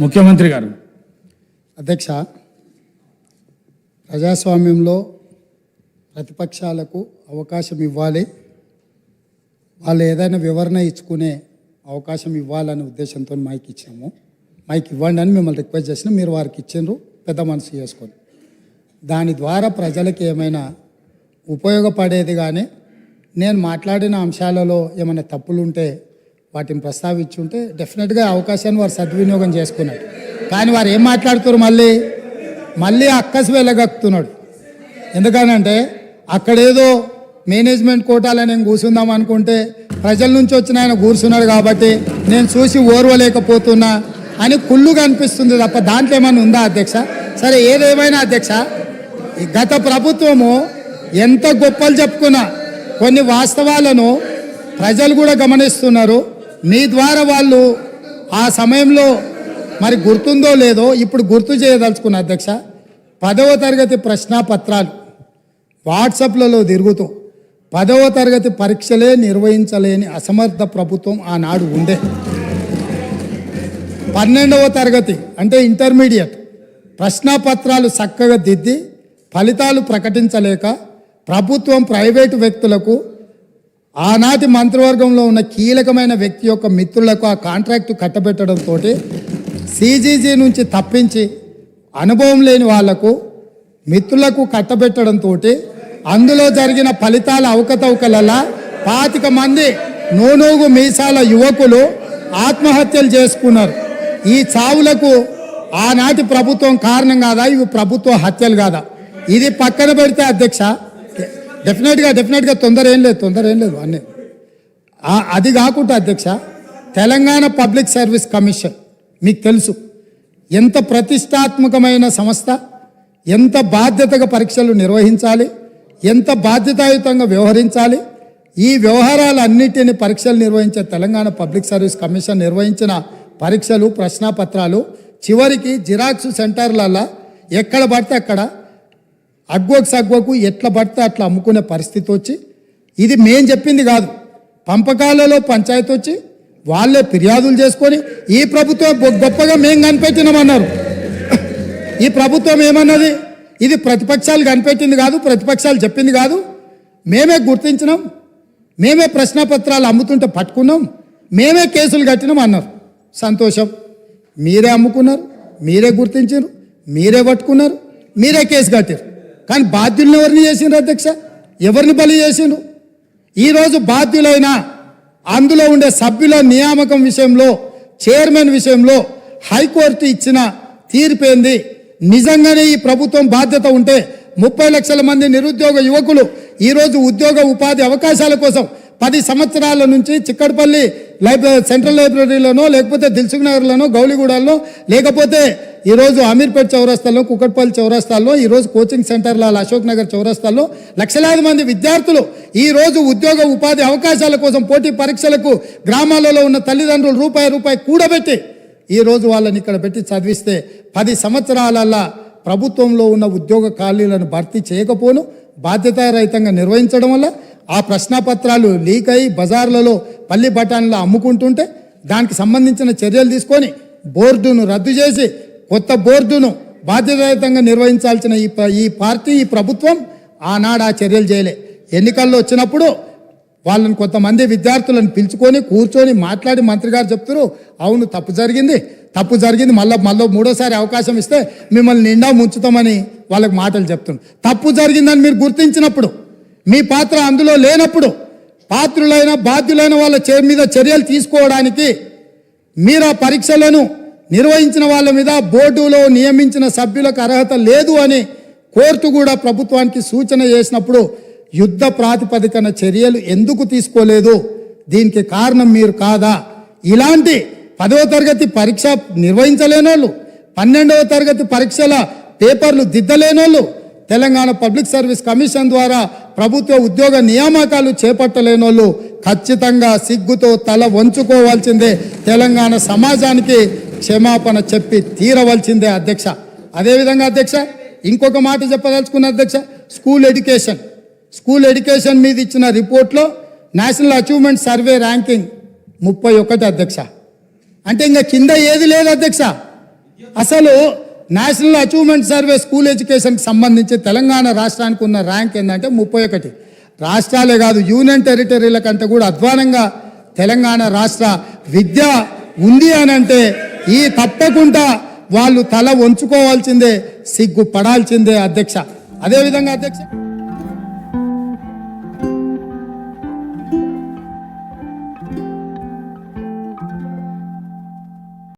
ముఖ్యమంత్రి గారు. అధ్యక్ష, ప్రజాస్వామ్యంలో ప్రతిపక్షాలకు అవకాశం ఇవ్వాలి, వాళ్ళు ఏదైనా వివరణ ఇచ్చుకునే అవకాశం ఇవ్వాలనే ఉద్దేశంతో మైక్ ఇచ్చాము. మైక్ ఇవ్వండి అని మిమ్మల్ని రిక్వెస్ట్ చేసినా మీరు వారికి ఇచ్చిండ్రు, పెద్ద మనసు చేసుకొని. దాని ద్వారా ప్రజలకు ఏమైనా ఉపయోగపడేది కానీ నేను మాట్లాడిన అంశాలలో ఏమైనా తప్పులు ఉంటే వాటిని ప్రస్తావించుంటే డెఫినెట్గా అవకాశాన్ని వారు సద్వినియోగం చేసుకున్నారు. కానీ వారు ఏం మాట్లాడుతున్నారు, మళ్ళీ అక్కసి వెళ్ళగక్కుతున్నాడు. ఎందుకనంటే అక్కడేదో మేనేజ్మెంట్ కోటాలో నేను కూర్చుందాం అనుకుంటే ప్రజల నుంచి వచ్చిన ఆయన కూర్చున్నాడు కాబట్టి నేను చూసి ఓర్వలేకపోతున్నా అని కుళ్ళుగా అనిపిస్తుంది తప్ప దాంట్లో ఏమైనా ఉందా అధ్యక్ష? సరే, ఏదేమైనా అధ్యక్ష, గత ప్రభుత్వము ఎంత గొప్పలు చెప్పుకున్నా కొన్ని వాస్తవాలను ప్రజలు కూడా గమనిస్తున్నారు. మీ ద్వారా వాళ్ళు ఆ సమయంలో మరి గుర్తుందో లేదో ఇప్పుడు గుర్తు చేయదలుచుకున్న అధ్యక్ష, 10వ తరగతి ప్రశ్నాపత్రాలు వాట్సాప్లలో తిరుగుతూ 10వ తరగతి పరీక్షలే నిర్వహించలేని అసమర్థ ప్రభుత్వం ఆనాడు ఉండే. 12వ తరగతి అంటే ఇంటర్మీడియట్ ప్రశ్నాపత్రాలు చక్కగా దిద్ది ఫలితాలు ప్రకటించలేక ప్రభుత్వం ప్రైవేటు వ్యక్తులకు ఆనాటి మంత్రివర్గంలో ఉన్న కీలకమైన వ్యక్తి యొక్క మిత్రులకు ఆ కాంట్రాక్టు కట్టబెట్టడంతో సిజీజీ నుంచి తప్పించి అనుభవం లేని వాళ్లకు మిత్రులకు కట్టబెట్టడంతో అందులో జరిగిన ఫలితాల అవకతవకలలా 25 మంది నూనూగు మీసాల యువకులు ఆత్మహత్యలు చేసుకున్నారు. ఈ చావులకు ఆనాటి ప్రభుత్వం కారణం కాదా? ఇవి ప్రభుత్వ హత్యలు కాదా? ఇది పక్కన పెడితే అధ్యక్ష, డెఫినెట్గా తొందర ఏం లేదు అన్నీ. అది కాకుండా అధ్యక్ష, తెలంగాణ పబ్లిక్ సర్వీస్ కమిషన్ మీకు తెలుసు ఎంత ప్రతిష్టాత్మకమైన సంస్థ, ఎంత బాధ్యతగా పరీక్షలు నిర్వహించాలి, ఎంత బాధ్యతాయుతంగా వ్యవహరించాలి. ఈ వ్యవహారాలన్నిటిని పరీక్షలు నిర్వహించే తెలంగాణ పబ్లిక్ సర్వీస్ కమిషన్ నిర్వహించిన పరీక్షలు ప్రశ్నాపత్రాలు చివరికి జిరాక్స్ సెంటర్లలో ఎక్కడ పడితే అక్కడ అగ్వకు ఎట్లా పడితే అట్లా అమ్ముకునే పరిస్థితి వచ్చి, ఇది మేం చెప్పింది కాదు, పంపకాలలో పంచాయతీ వచ్చి వాళ్ళే ఫిర్యాదులు చేసుకొని ఈ ప్రభుత్వం గొప్పగా మేం కనిపెట్టినామన్నారు. ఈ ప్రభుత్వం ఏమన్నది, ఇది ప్రతిపక్షాలు కనిపెట్టింది కాదు, ప్రతిపక్షాలు చెప్పింది కాదు, మేమే గుర్తించినాం, మేమే ప్రశ్నపత్రాలు అమ్ముతుంటే పట్టుకున్నాం, మేమే కేసులు కట్టినాం అన్నారు. సంతోషం, మీరే అమ్ముకున్నారు, మీరే గుర్తించారు, మీరే పట్టుకున్నారు, మీరే కేసు కట్టారు. కానీ బాధ్యులను ఎవరిని చేసిండ్రు అధ్యక్ష? ఎవరిని బలి చేసిండ్రు? ఈరోజు బాధ్యులైన అందులో ఉండే సభ్యుల నియామకం విషయంలో, చైర్మన్ విషయంలో హైకోర్టు ఇచ్చిన తీర్పేంది? నిజంగానే ఈ ప్రభుత్వం బాధ్యత ఉంటే 30 లక్షల మంది నిరుద్యోగ యువకులు ఈరోజు ఉద్యోగ ఉపాధి అవకాశాల కోసం 10 సంవత్సరాల నుంచి చిక్కడపల్లి సెంట్రల్ లైబ్రరీలోనో లేకపోతే దిల్సుఖ్ నగర్లోనో గౌలిగూడలో లేకపోతే ఈరోజు అమీర్పేట చౌరస్తాల్లో కుక్కట్పల్లి చౌరస్తాల్లో ఈరోజు కోచింగ్ సెంటర్ల అశోక్ నగర్ చౌరస్తాల్లో లక్షలాది మంది విద్యార్థులు ఈరోజు ఉద్యోగ ఉపాధి అవకాశాల కోసం పోటీ పరీక్షలకు గ్రామాలలో ఉన్న తల్లిదండ్రులు రూపాయి కూడబెట్టి ఈరోజు వాళ్ళని ఇక్కడ పెట్టి చదివిస్తే 10 సంవత్సరాలల్లా ప్రభుత్వంలో ఉన్న ఉద్యోగ ఖాళీలను భర్తీ చేయకపోను బాధ్యతారహితంగా నిర్వహించడం వల్ల ఆ ప్రశ్నపత్రాలు లీక్ అయ్యి బజార్లలో పల్లి బఠానీలో అమ్ముకుంటుంటే దానికి సంబంధించిన చర్యలు తీసుకొని బోర్డును రద్దు చేసి కొత్త బోర్డును బాధ్యతారహితంగా నిర్వహించాల్సిన ఈ పార్టీ, ఈ ప్రభుత్వం ఆనాడు ఆ చర్యలు చేయలే. ఎన్నికల్లో వచ్చినప్పుడు వాళ్ళని కొంతమంది విద్యార్థులను పిలుచుకొని కూర్చొని మాట్లాడి మంత్రి గారు చెప్తారు, అవును తప్పు జరిగింది మళ్ళీ మూడోసారి అవకాశం ఇస్తే మిమ్మల్ని నిండా ముంచుతామని వాళ్ళకి మాటలు చెప్తున్నారు. తప్పు జరిగిందని మీరు గుర్తించినప్పుడు, మీ పాత్ర అందులో లేనప్పుడు పాత్రులైన బాధ్యులైన వాళ్ళ మీద చర్యలు తీసుకోవడానికి మీరు ఆ పరీక్షలను నిర్వహించిన వాళ్ళ మీద బోర్డులో నియమించిన సభ్యులకు అర్హత లేదు అని కోర్టు కూడా ప్రభుత్వానికి సూచన చేసినప్పుడు యుద్ధ ప్రాతిపదికన చర్యలు ఎందుకు తీసుకోలేదు? దీనికి కారణం మీరు కాదా? ఇలాంటి 10వ తరగతి పరీక్ష నిర్వహించలేనోళ్ళు, 12వ తరగతి పరీక్షల పేపర్లు దిద్దలేనోళ్ళు, తెలంగాణ పబ్లిక్ సర్వీస్ కమిషన్ ద్వారా ప్రభుత్వ ఉద్యోగ నియామకాలు చేపట్టలేనోళ్ళు ఖచ్చితంగా సిగ్గుతో తల వంచుకోవాల్సిందే. తెలంగాణ సమాజానికి క్షమాపణ చెప్పి తీరవలసిందే అధ్యక్ష. అదేవిధంగా అధ్యక్ష ఇంకొక మాట చెప్పదలుచుకున్న అధ్యక్ష, స్కూల్ ఎడ్యుకేషన్ మీద ఇచ్చిన రిపోర్ట్లో నేషనల్ అచీవ్మెంట్ సర్వే ర్యాంకింగ్ 31 అధ్యక్ష. అంటే ఇంకా కింద ఏది లేదు అధ్యక్ష. అసలు నేషనల్ అచీవ్మెంట్ సర్వే స్కూల్ ఎడ్యుకేషన్కి సంబంధించి తెలంగాణ రాష్ట్రానికి ఉన్న ర్యాంక్ ఏంటంటే 31. రాష్ట్రాలే కాదు యూనియన్ టెరిటరీల కంటే కూడా అధ్వానంగా తెలంగాణ రాష్ట్ర విద్య ఉంది అని అంటే ఈ తప్పకుండా వాళ్ళు తల వంచుకోవాల్సిందే, సిగ్గుపడాల్సిందే అధ్యక్ష. అదేవిధంగా అధ్యక్ష